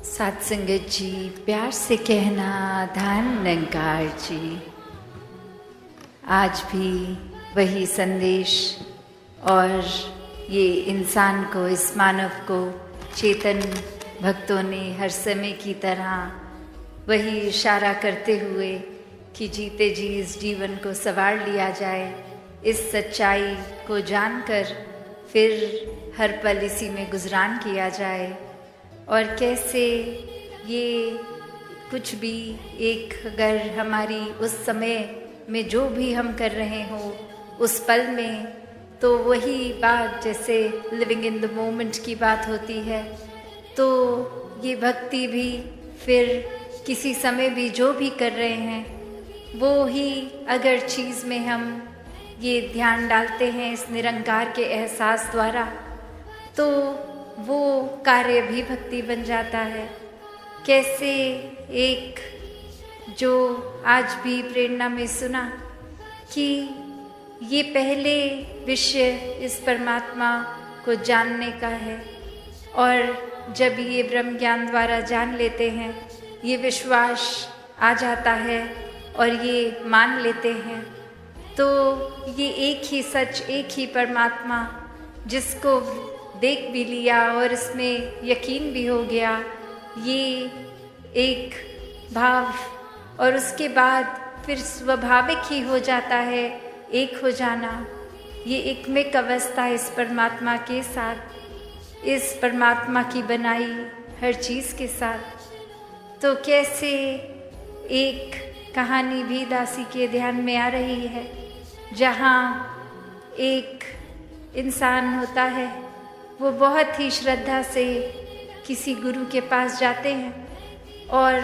साथ संगत जी, प्यार से कहना धन निरंकार जी। आज भी वही संदेश और ये इंसान को, इस मानव को चेतन भक्तों ने हर समय की तरह वही इशारा करते हुए कि जीते जी इस जीवन को संवार लिया जाए, इस सच्चाई को जानकर फिर हर पल इसी में गुजरान किया जाए। और कैसे ये कुछ भी एक, अगर हमारी उस समय में जो भी हम कर रहे हों उस पल में, तो वही बात जैसे लिविंग इन द मोमेंट की बात होती है, तो ये भक्ति भी फिर किसी समय भी जो भी कर रहे हैं वो ही अगर चीज़ में हम ये ध्यान डालते हैं इस निरंकार के एहसास द्वारा, तो वो कार्य भी भक्ति बन जाता है। कैसे एक जो आज भी प्रेरणा में सुना कि ये पहले विषय इस परमात्मा को जानने का है, और जब ये ब्रह्म ज्ञान द्वारा जान लेते हैं, ये विश्वास आ जाता है और ये मान लेते हैं, तो ये एक ही सच, एक ही परमात्मा जिसको देख भी लिया और इसमें यकीन भी हो गया, ये एक भाव और उसके बाद फिर स्वाभाविक ही हो जाता है एक हो जाना। ये एकमिक अवस्था इस परमात्मा के साथ, इस परमात्मा की बनाई हर चीज़ के साथ। तो कैसे एक कहानी भी दासी के ध्यान में आ रही है, जहाँ एक इंसान होता है, वो बहुत ही श्रद्धा से किसी गुरु के पास जाते हैं और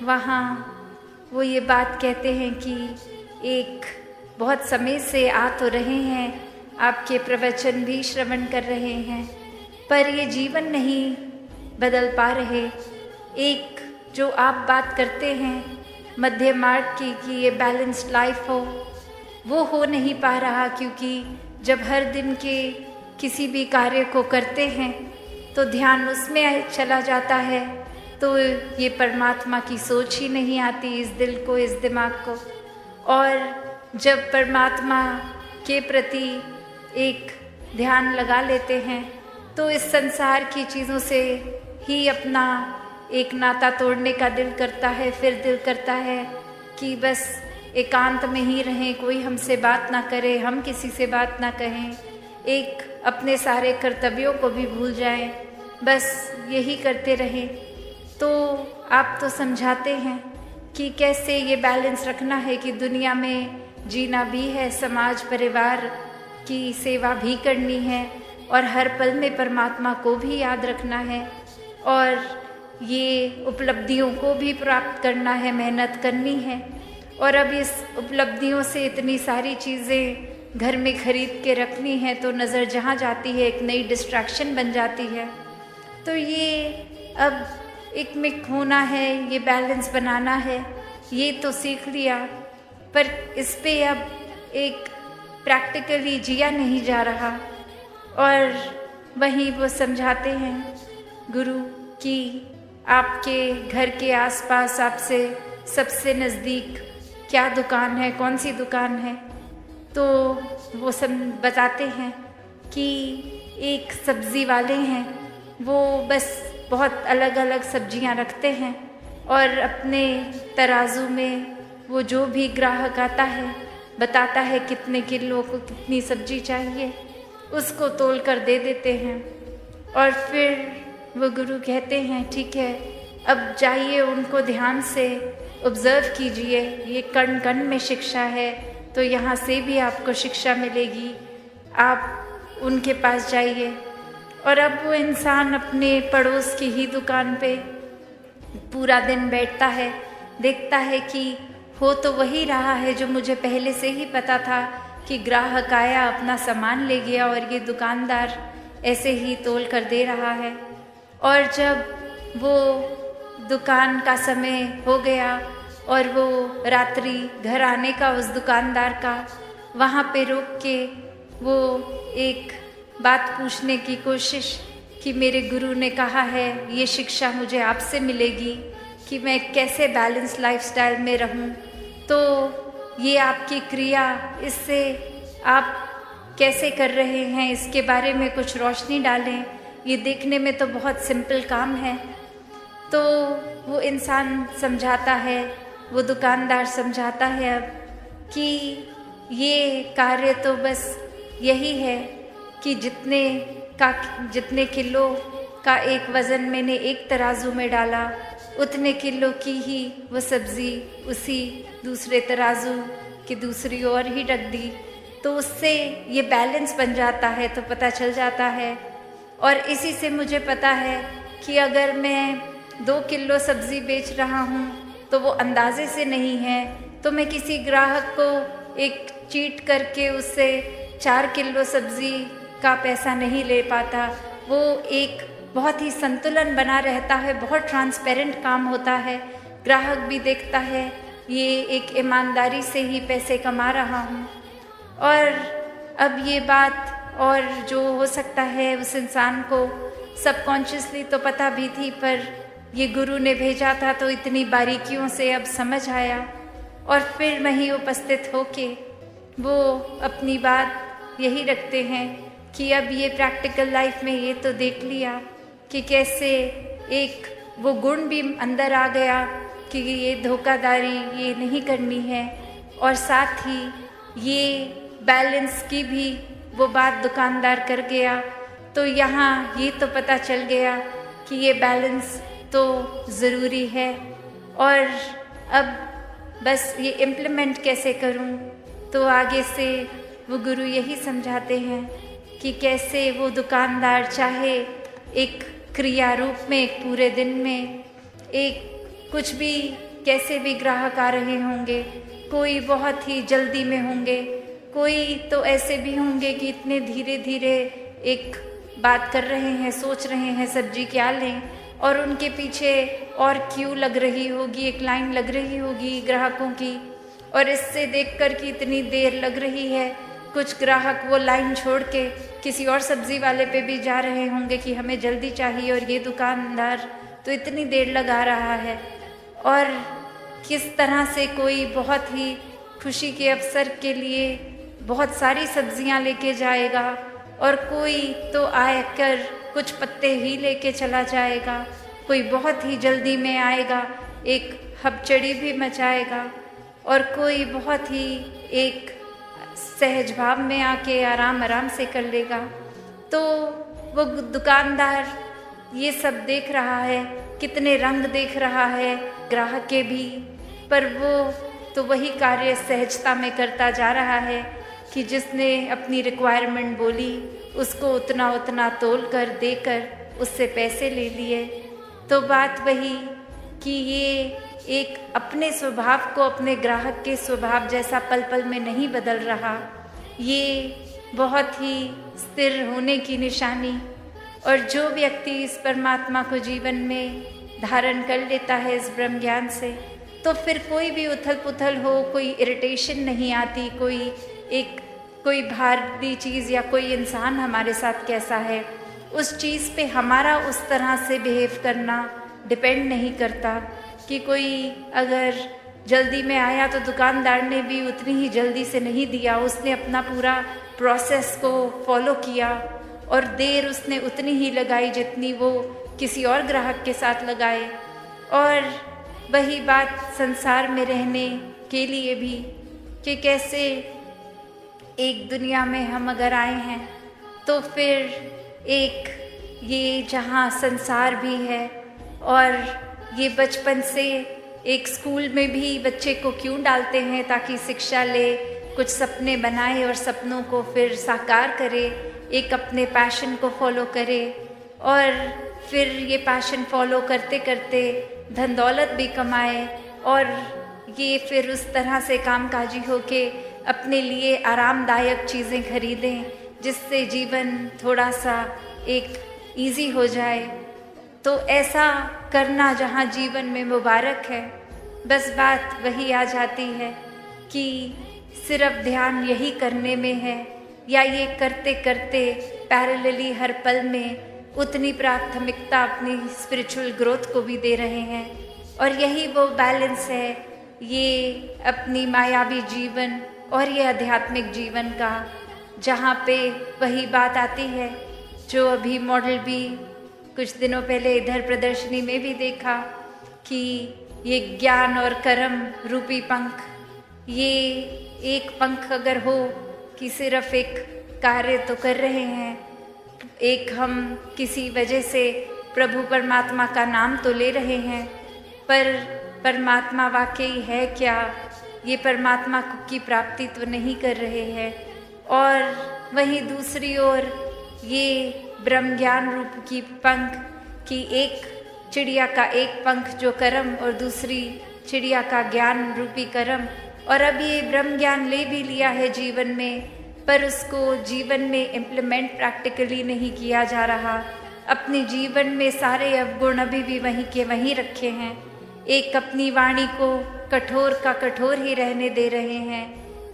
वहाँ वो ये बात कहते हैं कि एक बहुत समय से आ तो रहे हैं, आपके प्रवचन भी श्रवण कर रहे हैं, पर ये जीवन नहीं बदल पा रहे। एक जो आप बात करते हैं मध्य मार्ग की कि ये बैलेंस्ड लाइफ वो हो नहीं पा रहा, क्योंकि जब हर दिन के किसी भी कार्य को करते हैं तो ध्यान उसमें चला जाता है, तो ये परमात्मा की सोच ही नहीं आती इस दिल को, इस दिमाग को। और जब परमात्मा के प्रति एक ध्यान लगा लेते हैं तो इस संसार की चीज़ों से ही अपना एक नाता तोड़ने का दिल करता है। फिर दिल करता है कि बस एकांत में ही रहें, कोई हमसे बात ना करे, हम किसी से बात ना कहें, एक अपने सारे कर्तव्यों को भी भूल जाएं, बस यही करते रहें। तो आप तो समझाते हैं कि कैसे ये बैलेंस रखना है कि दुनिया में जीना भी है, समाज परिवार की सेवा भी करनी है, और हर पल में परमात्मा को भी याद रखना है, और ये उपलब्धियों को भी प्राप्त करना है, मेहनत करनी है। और अब इस उपलब्धियों से इतनी सारी चीज़ें घर में खरीद के रखनी है, तो नज़र जहाँ जाती है एक नई डिस्ट्रैक्शन बन जाती है। तो ये अब एक मिक होना है, ये बैलेंस बनाना है, ये तो सीख लिया, पर इस पे अब एक प्रैक्टिकली जिया नहीं जा रहा। और वहीं वो समझाते हैं गुरु कि आपके घर के आसपास आपसे सबसे नज़दीक क्या दुकान है, कौन सी दुकान है, तो वो सब बताते हैं कि एक सब्ज़ी वाले हैं, वो बस बहुत अलग अलग सब्जियां रखते हैं, और अपने तराजू में वो जो भी ग्राहक आता है बताता है कितने किलो को कितनी सब्जी चाहिए, उसको तोल कर दे देते हैं। और फिर वो गुरु कहते हैं ठीक है, अब जाइए उनको ध्यान से ऑब्ज़र्व कीजिए, ये कण कण में शिक्षा है, तो यहाँ से भी आपको शिक्षा मिलेगी, आप उनके पास जाइए। और अब वो इंसान अपने पड़ोस की ही दुकान पे पूरा दिन बैठता है, देखता है कि हो तो वही रहा है जो मुझे पहले से ही पता था, कि ग्राहक आया, अपना सामान ले गया, और ये दुकानदार ऐसे ही तोल कर दे रहा है। और जब वो दुकान का समय हो गया और वो रात्रि घर आने का उस दुकानदार का, वहाँ पे रुक के वो एक बात पूछने की कोशिश कि मेरे गुरु ने कहा है, ये शिक्षा मुझे आपसे मिलेगी कि मैं कैसे बैलेंस लाइफस्टाइल में रहूं। तो ये आपकी क्रिया, इससे आप कैसे कर रहे हैं इसके बारे में कुछ रोशनी डालें। ये देखने में तो बहुत सिंपल काम है। तो वो इंसान समझाता है, वो दुकानदार समझाता है अब कि ये कार्य तो बस यही है कि जितने किलो का एक वज़न मैंने एक तराजू में डाला, उतने किलो की ही वो सब्ज़ी उसी दूसरे तराजू की दूसरी ओर ही रख दी। तो उससे ये बैलेंस बन जाता है, तो पता चल जाता है। और इसी से मुझे पता है कि अगर मैं 2 किलो सब्ज़ी बेच रहा हूँ तो वो अंदाजे से नहीं है, तो मैं किसी ग्राहक को एक चीट करके उससे 4 किलो सब्ज़ी का पैसा नहीं ले पाता। वो एक बहुत ही संतुलन बना रहता है, बहुत ट्रांसपेरेंट काम होता है। ग्राहक भी देखता है ये एक ईमानदारी से ही पैसे कमा रहा हूँ। और अब ये बात, और जो हो सकता है उस इंसान को सबकॉन्शियसली तो पता भी थी, पर ये गुरु ने भेजा था तो इतनी बारीकियों से अब समझ आया। और फिर वहीं उपस्थित होके वो अपनी बात यही रखते हैं कि अब ये प्रैक्टिकल लाइफ में ये तो देख लिया कि कैसे एक वो गुण भी अंदर आ गया कि ये धोखाधड़ी ये नहीं करनी है, और साथ ही ये बैलेंस की भी वो बात दुकानदार कर गया। तो यहाँ ये तो पता चल गया कि ये बैलेंस तो ज़रूरी है, और अब बस ये इम्प्लीमेंट कैसे करूँ। तो आगे से वो गुरु यही समझाते हैं कि कैसे वो दुकानदार चाहे एक क्रिया रूप में, एक पूरे दिन में, एक कुछ भी, कैसे भी ग्राहक आ रहे होंगे, कोई बहुत ही जल्दी में होंगे, कोई तो ऐसे भी होंगे कि इतने धीरे धीरे एक बात कर रहे हैं, सोच रहे हैं सब्जी क्या लें, और उनके पीछे और क्यू लग रही होगी, एक लाइन लग रही होगी ग्राहकों की। और इससे देखकर कि इतनी देर लग रही है, कुछ ग्राहक वो लाइन छोड़ के किसी और सब्ज़ी वाले पे भी जा रहे होंगे कि हमें जल्दी चाहिए, और ये दुकानदार तो इतनी देर लगा रहा है। और किस तरह से कोई बहुत ही खुशी के अवसर के लिए बहुत सारी सब्जियां लेके जाएगा, और कोई तो आकर कुछ पत्ते ही लेके चला जाएगा, कोई बहुत ही जल्दी में आएगा, एक हबचड़ी भी मचाएगा, और कोई बहुत ही एक सहज भाव में आके आराम आराम से कर लेगा। तो वो दुकानदार ये सब देख रहा है, कितने रंग देख रहा है ग्राहक के भी, पर वो तो वही कार्य सहजता में करता जा रहा है कि जिसने अपनी रिक्वायरमेंट बोली उसको उतना उतना तोल कर देकर उससे पैसे ले लिए। तो बात वही कि ये एक अपने स्वभाव को अपने ग्राहक के स्वभाव जैसा पल पल में नहीं बदल रहा, ये बहुत ही स्थिर होने की निशानी। और जो व्यक्ति इस परमात्मा को जीवन में धारण कर लेता है इस ब्रह्म ज्ञान से, तो फिर कोई भी उथल पुथल हो, कोई इरिटेशन नहीं आती, कोई भारी चीज़ या कोई इंसान हमारे साथ कैसा है, उस चीज़ पे हमारा उस तरह से बिहेव करना डिपेंड नहीं करता। कि कोई अगर जल्दी में आया तो दुकानदार ने भी उतनी ही जल्दी से नहीं दिया, उसने अपना पूरा प्रोसेस को फॉलो किया, और देर उसने उतनी ही लगाई जितनी वो किसी और ग्राहक के साथ लगाए। और वही बात संसार में रहने के लिए भी कि कैसे एक दुनिया में हम अगर आए हैं तो फिर एक ये जहाँ संसार भी है, और ये बचपन से एक स्कूल में भी बच्चे को क्यों डालते हैं, ताकि शिक्षा ले, कुछ सपने बनाए और सपनों को फिर साकार करे, एक अपने पैशन को फॉलो करे, और फिर ये पैशन फॉलो करते करते धन दौलत भी कमाए, और ये फिर उस तरह से कामकाजी होके अपने लिए आरामदायक चीज़ें खरीदें जिससे जीवन थोड़ा सा एक इजी हो जाए। तो ऐसा करना जहाँ जीवन में मुबारक है, बस बात वही आ जाती है कि सिर्फ ध्यान यही करने में है, या ये करते करते पैरेलली हर पल में उतनी प्राथमिकता अपनी स्पिरिचुअल ग्रोथ को भी दे रहे हैं। और यही वो बैलेंस है, ये अपनी मायावी जीवन और ये आध्यात्मिक जीवन का, जहाँ पे वही बात आती है जो अभी मॉडल भी कुछ दिनों पहले इधर प्रदर्शनी में भी देखा कि ये ज्ञान और कर्म रूपी पंख, ये एक पंख अगर हो कि सिर्फ एक कार्य तो कर रहे हैं, एक हम किसी वजह से प्रभु परमात्मा का नाम तो ले रहे हैं, पर परमात्मा वाकई है क्या, ये परमात्मा की प्राप्ति तो नहीं कर रहे हैं। और वहीं दूसरी ओर ये ब्रह्म ज्ञान रूप की पंख की एक चिड़िया का एक पंख जो कर्म और दूसरी चिड़िया का ज्ञान रूपी कर्म, और अब ये ब्रह्म ज्ञान ले भी लिया है जीवन में, पर उसको जीवन में इम्प्लीमेंट प्रैक्टिकली नहीं किया जा रहा। अपने जीवन में सारे अवगुण अभी भी वहीं के वहीं रखे हैं, एक अपनी वाणी को कठोर का कठोर ही रहने दे रहे हैं,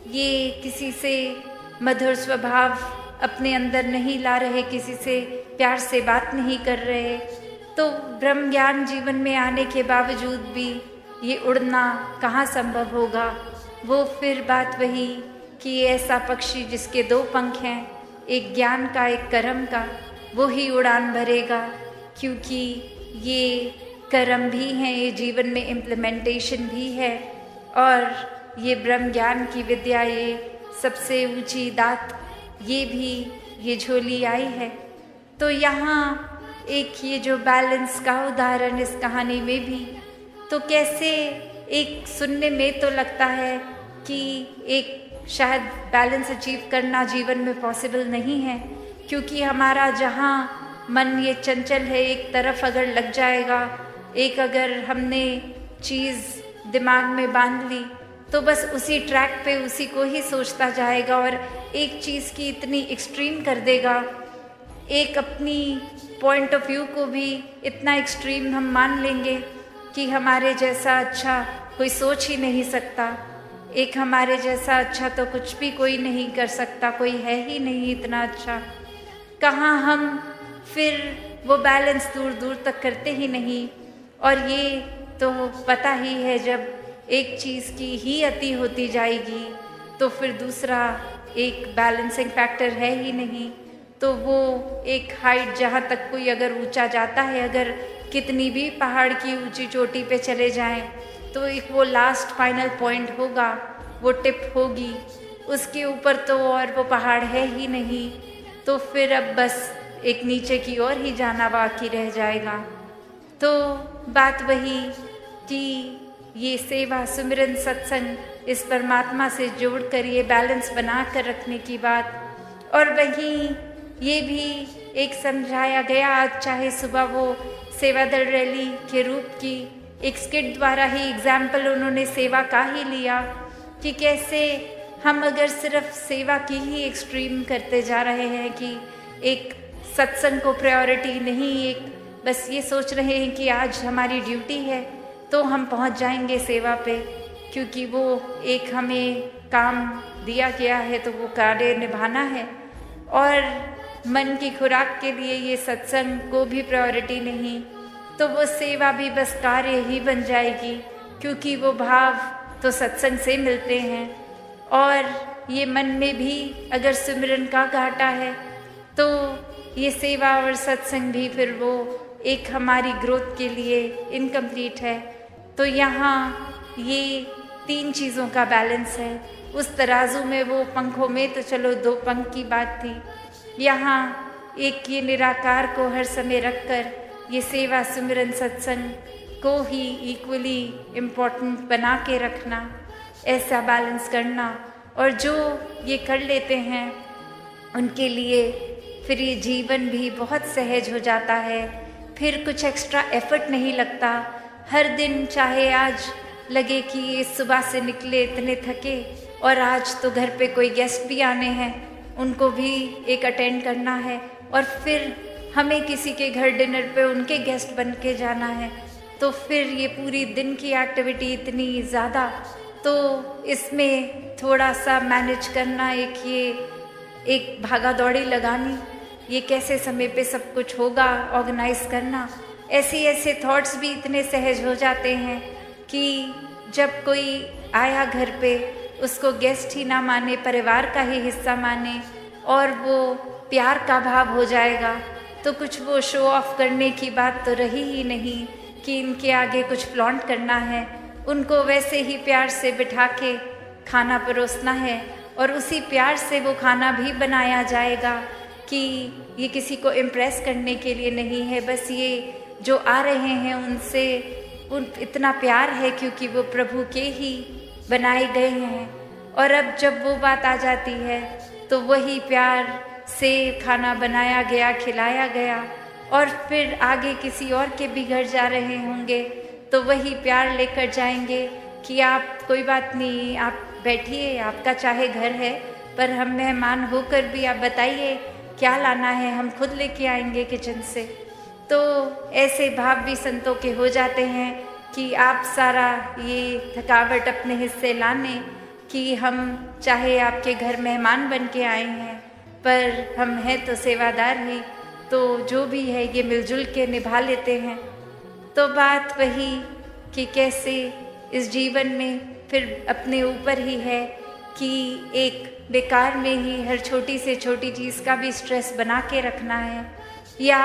ये किसी से मधुर स्वभाव अपने अंदर नहीं ला रहे, किसी से प्यार से बात नहीं कर रहे। तो ब्रह्म ज्ञान जीवन में आने के बावजूद भी ये उड़ना कहाँ संभव होगा। वो फिर बात वही कि ऐसा पक्षी जिसके दो पंख हैं, एक ज्ञान का एक कर्म का, वो ही उड़ान भरेगा, क्योंकि ये कर्म भी हैं, ये जीवन में इम्प्लीमेंटेशन भी है, और ये ब्रह्म ज्ञान की विद्या, ये सबसे ऊंची दात, ये भी ये झोली आई है। तो यहाँ एक ये जो बैलेंस का उदाहरण इस कहानी में भी, तो कैसे एक सुनने में तो लगता है कि एक शायद बैलेंस अचीव करना जीवन में पॉसिबल नहीं है, क्योंकि हमारा जहाँ मन ये चंचल है, एक तरफ अगर लग जाएगा, एक अगर हमने चीज़ दिमाग में बांध ली तो बस उसी ट्रैक पे उसी को ही सोचता जाएगा और एक चीज़ की इतनी एक्सट्रीम कर देगा, एक अपनी पॉइंट ऑफ व्यू को भी इतना एक्सट्रीम हम मान लेंगे कि हमारे जैसा अच्छा कोई सोच ही नहीं सकता, एक हमारे जैसा अच्छा तो कुछ भी कोई नहीं कर सकता, कोई है ही नहीं इतना अच्छा। कहाँ हम फिर वो बैलेंस दूर दूर तक करते ही नहीं। और ये तो पता ही है, जब एक चीज़ की ही अति होती जाएगी तो फिर दूसरा एक बैलेंसिंग फैक्टर है ही नहीं। तो वो एक हाइट जहाँ तक कोई अगर ऊंचा जाता है, अगर कितनी भी पहाड़ की ऊंची चोटी पे चले जाएं, तो एक वो लास्ट फाइनल पॉइंट होगा, वो टिप होगी, उसके ऊपर तो और वो पहाड़ है ही नहीं। तो फिर अब बस एक नीचे की ओर ही जाना बाकी रह जाएगा। तो बात वही कि ये सेवा, सुमिरन, सत्संग, इस परमात्मा से जोड़कर ये बैलेंस बना कर रखने की बात। और वहीं ये भी एक समझाया गया, आज चाहे सुबह वो सेवा दल रैली के रूप की एक स्किट द्वारा ही एग्जाम्पल उन्होंने सेवा का ही लिया कि कैसे हम अगर सिर्फ सेवा की ही एक्सट्रीम करते जा रहे हैं कि एक सत्संग को प्रायोरिटी नहीं, एक बस ये सोच रहे हैं कि आज हमारी ड्यूटी है तो हम पहुंच जाएंगे सेवा पे, क्योंकि वो एक हमें काम दिया गया है तो वो कार्य निभाना है। और मन की खुराक के लिए ये सत्संग को भी प्रायोरिटी नहीं, तो वो सेवा भी बस कार्य ही बन जाएगी, क्योंकि वो भाव तो सत्संग से मिलते हैं। और ये मन में भी अगर सिमरन का घाटा है तो ये सेवा और सत्संग भी फिर वो एक हमारी ग्रोथ के लिए इनकम्प्लीट है। तो यहाँ ये तीन चीज़ों का बैलेंस है। उस तराजू में वो पंखों में तो चलो दो पंख की बात थी, यहाँ एक ये निराकार को हर समय रखकर ये सेवा, सुमिरन, सत्संग को ही इक्वली इम्पोर्टेंट बना के रखना, ऐसा बैलेंस करना। और जो ये कर लेते हैं उनके लिए फिर ये जीवन भी बहुत सहज हो जाता है, फिर कुछ एक्स्ट्रा एफर्ट नहीं लगता। हर दिन चाहे आज लगे कि ये सुबह से निकले इतने थके और आज तो घर पे कोई गेस्ट भी आने हैं, उनको भी एक अटेंड करना है, और फिर हमें किसी के घर डिनर पे उनके गेस्ट बन के जाना है, तो फिर ये पूरी दिन की एक्टिविटी इतनी ज़्यादा, तो इसमें थोड़ा सा मैनेज करना, एक भागा दौड़ी लगानी, ये कैसे समय पे सब कुछ होगा, ऑर्गेनाइज करना, ऐसे थॉट्स भी इतने सहज हो जाते हैं कि जब कोई आया घर पे उसको गेस्ट ही ना माने, परिवार का ही हिस्सा माने और वो प्यार का भाव हो जाएगा, तो कुछ वो शो ऑफ करने की बात तो रही ही नहीं कि इनके आगे कुछ फ्लॉन्ट करना है। उनको वैसे ही प्यार से बिठा के खाना परोसना है और उसी प्यार से वो खाना भी बनाया जाएगा कि ये किसी को इम्प्रेस करने के लिए नहीं है, बस ये जो आ रहे हैं उनसे इतना प्यार है क्योंकि वो प्रभु के ही बनाए गए हैं। और अब जब वो बात आ जाती है तो वही प्यार से खाना बनाया गया, खिलाया गया और फिर आगे किसी और के भी घर जा रहे होंगे तो वही प्यार लेकर जाएंगे कि आप कोई बात नहीं, आप बैठिए, आपका चाहे घर है पर हम मेहमान होकर भी आप बताइए क्या लाना है, हम खुद लेके आएंगे किचन से। तो ऐसे भाव भी संतों के हो जाते हैं कि आप सारा ये थकावट अपने हिस्से लाने कि हम चाहे आपके घर मेहमान बन के आए हैं पर हम हैं तो सेवादार ही, तो जो भी है ये मिलजुल के निभा लेते हैं। तो बात वही कि कैसे इस जीवन में फिर अपने ऊपर ही है कि एक बेकार में ही हर छोटी से छोटी चीज़ का भी स्ट्रेस बना के रखना है, या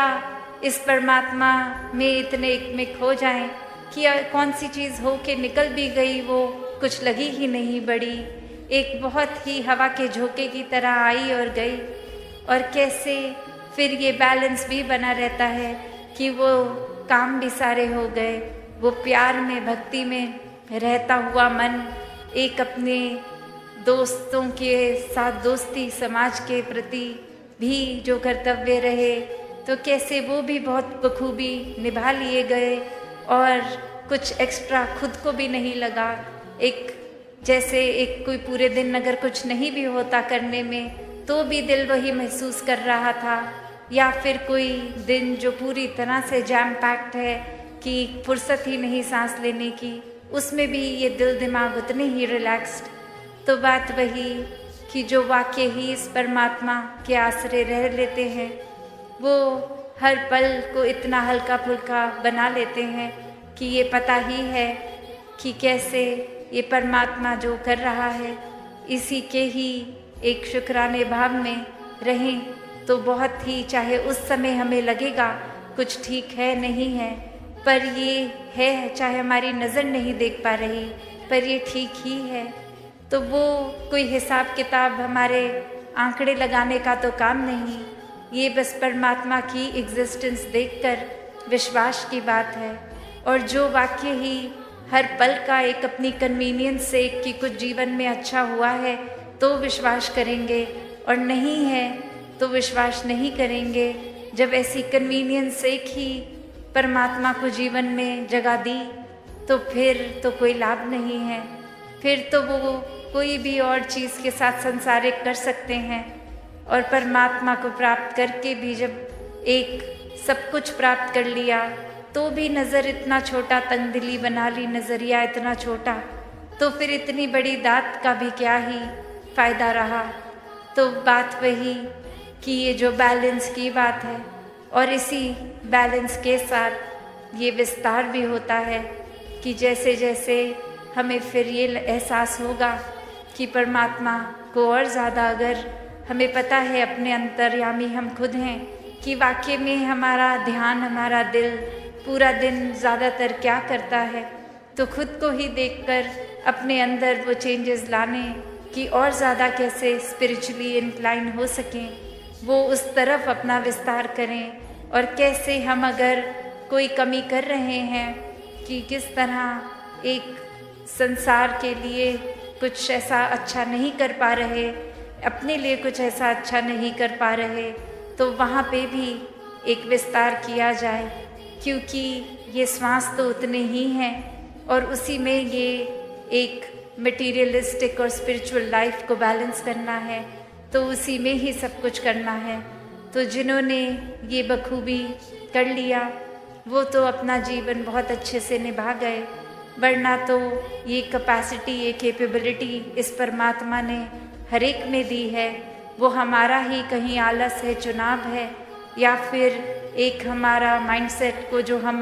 इस परमात्मा में इतने एक में खो जाएं कि कौन सी चीज़ हो के निकल भी गई वो कुछ लगी ही नहीं बड़ी, एक बहुत ही हवा के झोंके की तरह आई और गई। और कैसे फिर ये बैलेंस भी बना रहता है कि वो काम भी सारे हो गए, वो प्यार में भक्ति में रहता हुआ मन एक अपने दोस्तों के साथ दोस्ती, समाज के प्रति भी जो कर्तव्य रहे तो कैसे वो भी बहुत बखूबी निभा लिए गए और कुछ एक्स्ट्रा खुद को भी नहीं लगा। एक जैसे एक कोई पूरे दिन अगर कुछ नहीं भी होता करने में तो भी दिल वही महसूस कर रहा था, या फिर कोई दिन जो पूरी तरह से जैम पैक्ड है कि फुर्सत ही नहीं सांस लेने की, उसमें भी ये दिल दिमाग उतने ही रिलैक्स्ड। तो बात वही कि जो वाक्य ही इस परमात्मा के आश्रय रह लेते हैं वो हर पल को इतना हल्का फुल्का बना लेते हैं कि ये पता ही है कि कैसे ये परमात्मा जो कर रहा है इसी के ही एक शुक्राने भाव में रहें तो बहुत ही, चाहे उस समय हमें लगेगा कुछ ठीक है नहीं है पर ये है, चाहे हमारी नज़र नहीं देख पा रही पर ये ठीक ही है, तो वो कोई हिसाब किताब हमारे आंकड़े लगाने का तो काम नहीं, ये बस परमात्मा की एग्जिस्टेंस देखकर विश्वास की बात है। और जो वाक्य ही हर पल का एक अपनी कन्वीनियंस से कि कुछ जीवन में अच्छा हुआ है तो विश्वास करेंगे और नहीं है तो विश्वास नहीं करेंगे। जब ऐसी कन्वीनियंस से ही परमात्मा को जीवन में जगह दी तो फिर तो कोई लाभ नहीं है, फिर तो वो कोई भी और चीज़ के साथ संसारिक कर सकते हैं। और परमात्मा को प्राप्त करके भी जब एक सब कुछ प्राप्त कर लिया तो भी नज़र इतना छोटा, तंगदिली बना ली, नज़रिया इतना छोटा, तो फिर इतनी बड़ी दात का भी क्या ही फ़ायदा रहा। तो बात वही कि ये जो बैलेंस की बात है और इसी बैलेंस के साथ ये विस्तार भी होता है कि जैसे जैसे हमें फिर ये एहसास होगा कि परमात्मा को और ज़्यादा अगर हमें पता है अपने अंतर्यामी हम खुद हैं कि वाकई में हमारा ध्यान, हमारा दिल पूरा दिन ज़्यादातर क्या करता है, तो खुद को ही देखकर अपने अंदर वो चेंजेस लाने कि और ज़्यादा कैसे स्पिरिचुअली इंक्लाइन हो सकें, वो उस तरफ अपना विस्तार करें। और कैसे हम अगर कोई कमी कर रहे हैं कि किस तरह एक संसार के लिए कुछ ऐसा अच्छा नहीं कर पा रहे, अपने लिए कुछ ऐसा अच्छा नहीं कर पा रहे, तो वहाँ पे भी एक विस्तार किया जाए, क्योंकि ये श्वास तो उतने ही हैं और उसी में ये एक मटीरियलिस्टिक और स्पिरिचुअल लाइफ को बैलेंस करना है, तो उसी में ही सब कुछ करना है। तो जिन्होंने ये बखूबी कर लिया वो तो अपना जीवन बहुत अच्छे से निभा गए, वरना तो ये कैपेसिटी, ये कैपेबिलिटी इस परमात्मा ने हर एक में दी है, वो हमारा ही कहीं आलस है, चुनाव है या फिर एक हमारा माइंडसेट को जो हम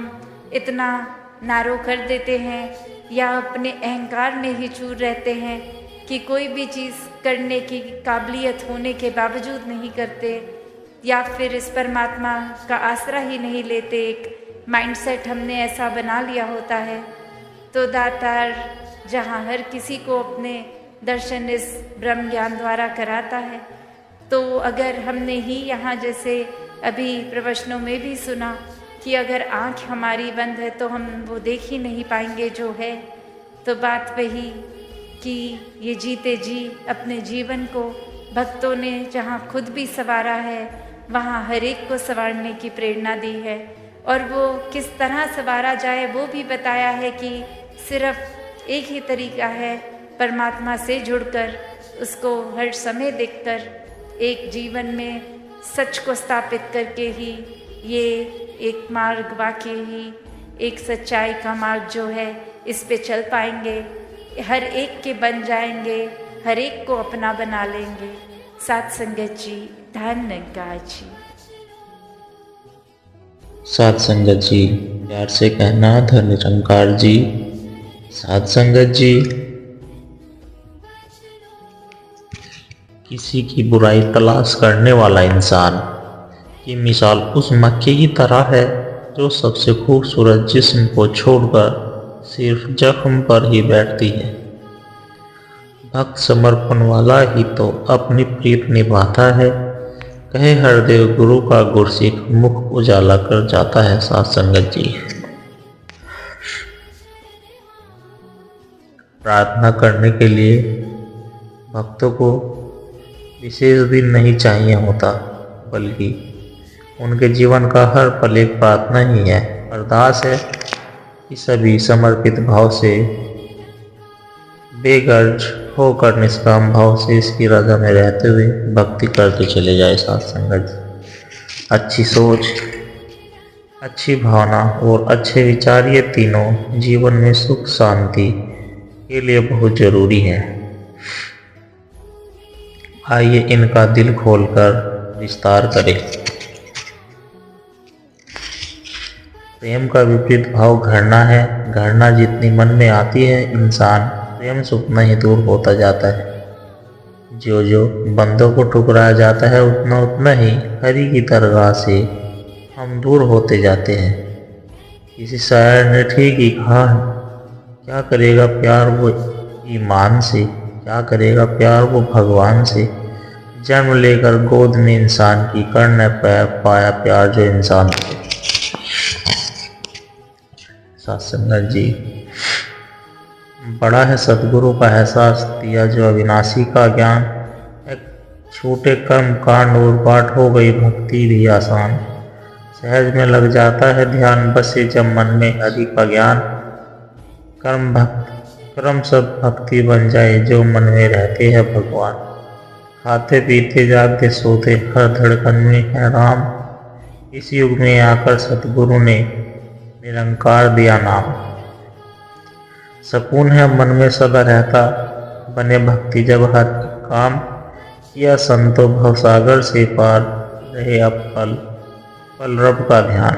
इतना नारो कर देते हैं या अपने अहंकार में ही चूर रहते हैं कि कोई भी चीज़ करने की काबिलियत होने के बावजूद नहीं करते, या फिर इस परमात्मा का आसरा ही नहीं लेते, एक माइंडसेट हमने ऐसा बना लिया होता है। तो दातार जहाँ हर किसी को अपने दर्शन इस ब्रह्म ज्ञान द्वारा कराता है, तो अगर हमने ही यहाँ जैसे अभी प्रवचनों में भी सुना कि अगर आँख हमारी बंद है तो हम वो देख ही नहीं पाएंगे जो है, तो बात वही कि ये जीते जी अपने जीवन को भक्तों ने जहाँ खुद भी संवारा है वहाँ हर एक को संवारने की प्रेरणा दी है, और वो किस तरह संवारा जाए वो भी बताया है कि सिर्फ एक ही तरीका है, परमात्मा से जुड़कर उसको हर समय देखकर एक जीवन में सच को स्थापित करके ही ये एक मार्ग वाकई ही एक सच्चाई का मार्ग जो है इस पे चल पाएंगे, हर एक के बन जाएंगे, हर एक को अपना बना लेंगे। साथ संगत जी, धन्यवाद जी। साथ संगत जी, प्यार से कहना धन निरंकार जी। साथ संगत जी, किसी की बुराई तलाश करने वाला इंसान की मिसाल उस मक्के की तरह है जो सबसे खूबसूरत जिस्म को छोड़कर सिर्फ जख्म पर ही बैठती है। भक्त समर्पण वाला ही तो अपनी प्रीत निभाता है, कहे हरदेव गुरु का गुरसिख मुख उजाला कर जाता है। साथ संगत जी, प्रार्थना करने के लिए भक्तों को विशेष दिन नहीं चाहिए होता, बल्कि उनके जीवन का हर पल एक प्रार्थना ही है। अरदास है कि सभी समर्पित भाव से, बेगर्ज होकर निष्काम भाव से इसकी रजा में रहते हुए भक्ति करते चले जाए। साथ संगत, अच्छी सोच, अच्छी भावना और अच्छे विचार, ये तीनों जीवन में सुख शांति के लिए बहुत जरूरी है। आइए इनका दिल खोलकर विस्तार करें। प्रेम का विपरीत भाव घृणा है। घृणा जितनी मन में आती है, इंसान प्रेम से उतना ही दूर होता जाता है। जो जो बंदों को ठुकराया जाता है, उतना उतना ही हरि की दरगाह से हम दूर होते जाते हैं। किसी शायर ने ठीक ही कहा है, क्या करेगा प्यार वो ईमान से, क्या करेगा प्यार वो भगवान से। जन्म लेकर गोद में इंसान की, कर न पाया प्यार जो इंसान से। सत्संगत जी, बड़ा है सतगुरु का एहसास, दिया जो अविनाशी का ज्ञान। एक छोटे कर्म कांड और पाठ हो गई भक्ति भी आसान। सहज में लग जाता है ध्यान, बसे जब मन में हरि का ज्ञान। कर्म सब भक्ति बन जाए, जो मन में रहते हैं भगवान। खाते पीते जागते सोते, हर धड़कन में है राम। इस युग में आकर सतगुरु ने निरंकार दिया नाम। सुकून है मन में सदा रहता, बने भक्ति जब हर काम। किया संतो भवसागर से पार, रहे अब पल पल रब का ध्यान।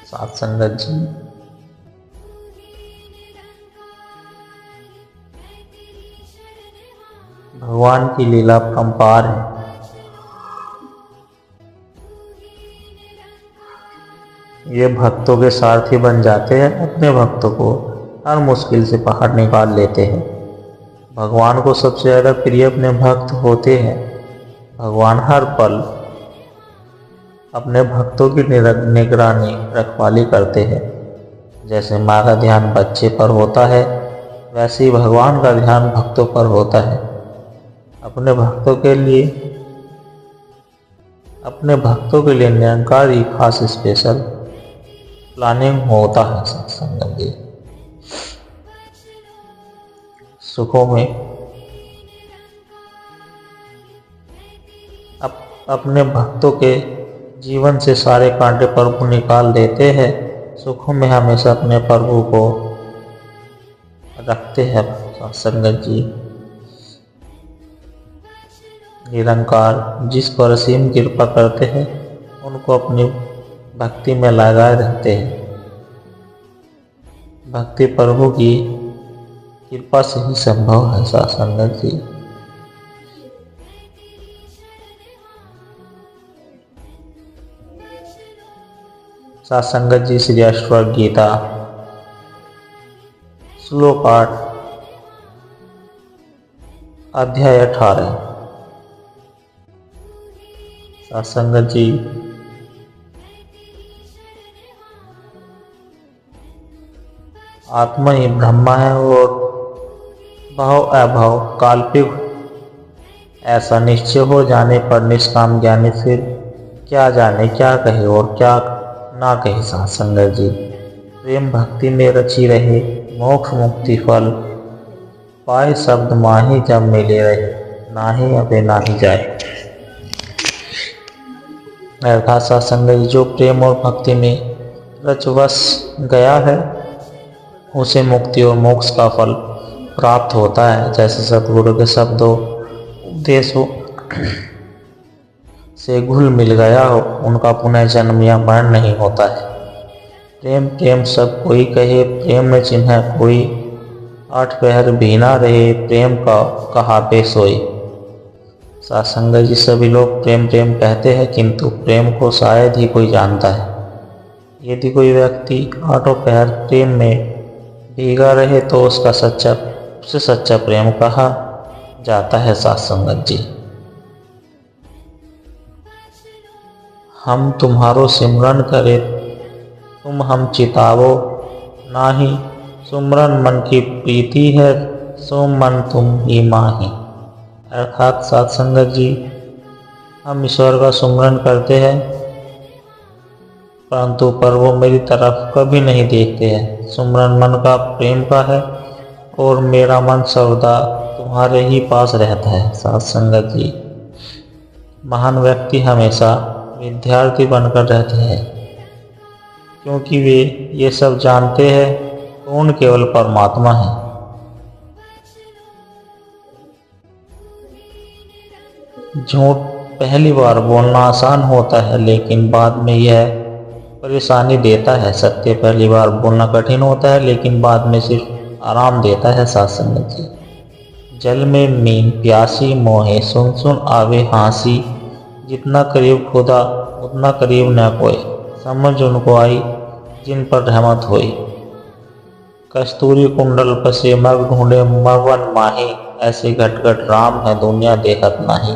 साथ संगत जी, भगवान की लीला परंपार है। ये भक्तों के सारथी बन जाते हैं, अपने भक्तों को हर मुश्किल से बाहर निकाल लेते हैं। भगवान को सबसे ज़्यादा प्रिय अपने भक्त होते हैं। भगवान हर पल अपने भक्तों की निगरानी रखवाली करते हैं। जैसे माँ का ध्यान बच्चे पर होता है, वैसे ही भगवान का ध्यान भक्तों पर होता है। अपने भक्तों के लिए निरंकार ही खास स्पेशल प्लानिंग होता है। सत्संग जी, सुखों में अपने भक्तों के जीवन से सारे कांटे प्रभु निकाल देते हैं। सुखों में हमेशा अपने प्रभु को रखते हैं। सत्संग जी, निरंकार जिस पर असीम कृपा करते हैं उनको अपनी भक्ति में लगाए रहते हैं। भक्ति प्रभु की कृपा से ही संभव है साथ संगत जी। साथ संगत जी, श्री अष्टवक्र गीता श्लोक 8 अध्याय 18। साथ संगत जी, आत्मा ही ब्रह्म है और भाव अभाव काल्पनिक, ऐसा निश्चय हो जाने पर निष्काम ज्ञानी फिर क्या जाने क्या कहे और क्या ना कहे। साथ संगत जी, प्रेम भक्ति में रची रहे, मोक्ष मुक्ति फल पाए, शब्द माही जब मिले रहे, नाहि अबे नाही जाए। अर्थात साथ संगत जी, जो प्रेम और भक्ति में रचवश गया है उसे मुक्ति और मोक्ष का फल प्राप्त होता है। जैसे सतगुरु के शब्दों उपदेशों से घुल मिल गया हो, उनका पुनः जन्म या मरण नहीं होता है। प्रेम प्रेम सब कोई कहे, प्रेम न चिन्ह कोई, आठ पहर भी ना रहे, प्रेम का कहा पे सोई। साथ संगत जी, सभी लोग प्रेम प्रेम कहते हैं किंतु प्रेम को शायद ही कोई जानता है। यदि कोई व्यक्ति आठों पहर प्रेम में भीगा रहे तो उसका सच्चा प्रेम कहा जाता है। साथ संगत जी, हम तुम्हारो सिमरन करे तुम हम चितावो नाही, सुमरन मन की प्रीति है सो मन तुम ही माही। अर्थात साथ संगत जी, हम ईश्वर का सुमरन करते हैं परंतु पर वो मेरी तरफ कभी नहीं देखते हैं। सुमरन मन का प्रेम का है और मेरा मन सर्वदा तुम्हारे ही पास रहता है। साथ संगत जी, महान व्यक्ति हमेशा विद्यार्थी बनकर रहते हैं क्योंकि वे ये सब जानते हैं कौन केवल परमात्मा है। झूठ पहली बार बोलना आसान होता है लेकिन बाद में यह परेशानी देता है। सत्य पहली बार बोलना कठिन होता है लेकिन बाद में सिर्फ आराम देता है। साथ संगत जी, जल में मीन प्यासी मोहे, सुन सुन आवे हाँसी, जितना करीब खुदा उतना करीब न कोई, समझ उनको आई जिन पर रहमत हुई। कस्तूरी कुंडल पसे मग ढूंढे मवन माही, ऐसे घट घट राम है दुनिया देखत नाही।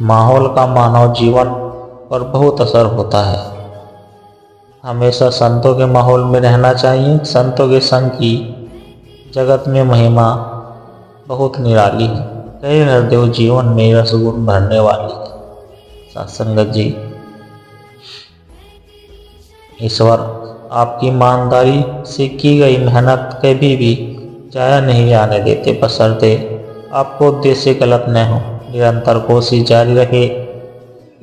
माहौल का मानव जीवन पर बहुत असर होता है। हमेशा संतों के माहौल में रहना चाहिए। संतों के संग की जगत में महिमा बहुत निराली है। कई हृदय जीवन में रसगुण भरने वाली है। साथ संगत जी, ईश्वर आपकी ईमानदारी से की गई मेहनत कभी भी जाया नहीं जाने देते, बशर्ते आपको उद्देश्य गलत न हो। निरंतर कोशिश जारी रहे।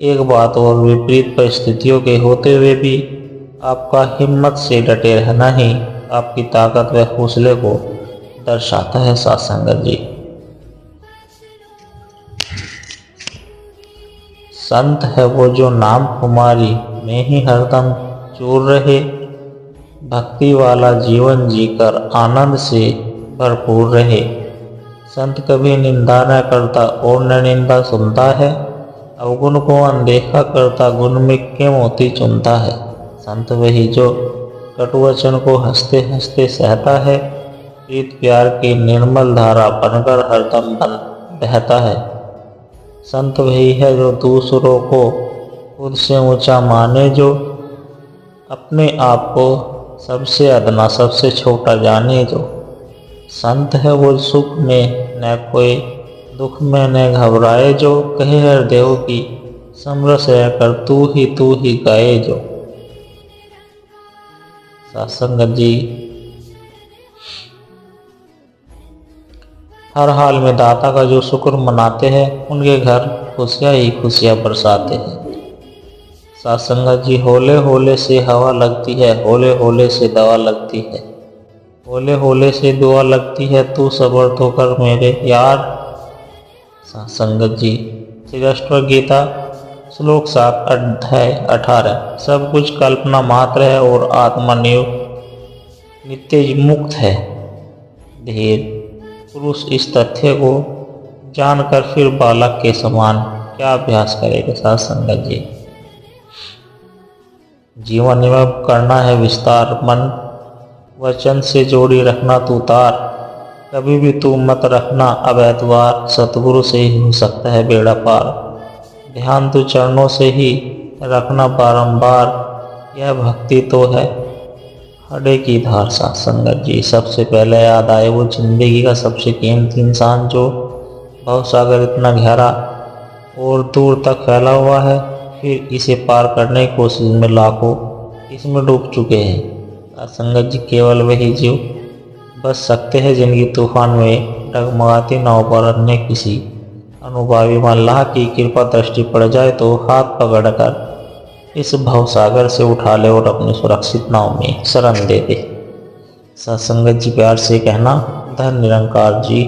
एक बात और, विपरीत परिस्थितियों के होते हुए भी आपका हिम्मत से डटे रहना ही आपकी ताकत व हौसले को दर्शाता है। साथ संगत जी, संत है वो जो नाम कुमारी में ही हरदम चूर रहे, भक्ति वाला जीवन जीकर आनंद से भरपूर रहे। संत कभी निंदा न करता और न निंदा सुनता है, अवगुण को अनदेखा करता गुण में के मोती चुनता है। संत वही जो कटुवचन को हंसते हंसते सहता है, प्रीत प्यार की निर्मल धारा बनकर हरदम बहता है। संत वही है जो दूसरों को खुद से ऊंचा माने, जो अपने आप को सबसे अदना सबसे छोटा जाने। जो संत है वो सुख में न कोई दुख में न घबराए, जो कहे हृदय की समरस रहकर तू ही गाए। जो साथ संगत जी, हर हाल में दाता का जो शुक्र मनाते हैं उनके घर खुशियाँ ही खुशियाँ बरसाते हैं। साथ संगत जी, होले होले से हवा लगती है, होले होले से दवा लगती है, होले होले से दुआ लगती है, तू सब्र तो कर मेरे यार। संगत जी, श्री अष्टवक्र गीता श्लोक 7 अध्याय 18। सब कुछ कल्पना मात्र है और आत्मा नित्य मुक्त है। धीर पुरुष इस तथ्य को जानकर फिर बालक के समान क्या अभ्यास करेगा। साथ संगत जी, जीवन में करना है विस्तार, मन वचन से जोड़ी रखना तू तार। कभी भी तू मत रखना अवैधवार, सतगुरु से ही हो सकता है बेड़ा पार। ध्यान तू चरणों से ही रखना बारंबार, यह भक्ति तो है हृदय की धार। साथ संगत जी, सबसे पहले याद आए वो जिंदगी का सबसे कीमती इंसान जो भवसागर इतना गहरा और दूर तक फैला हुआ है, फिर इसे पार करने की कोशिश में लाखों इसमें डूब चुके हैं। संगत जी, केवल वही जीव बच सकते हैं जिनकी तूफान में डगमगाती नाव पर अन्य किसी अनुभवी अल्लाह की कृपा दृष्टि पड़ जाए तो हाथ पकड़कर इस भवसागर से उठा ले और अपनी सुरक्षित नाव में शरण दे दे। सत्संगत जी, प्यार से कहना धन निरंकार जी।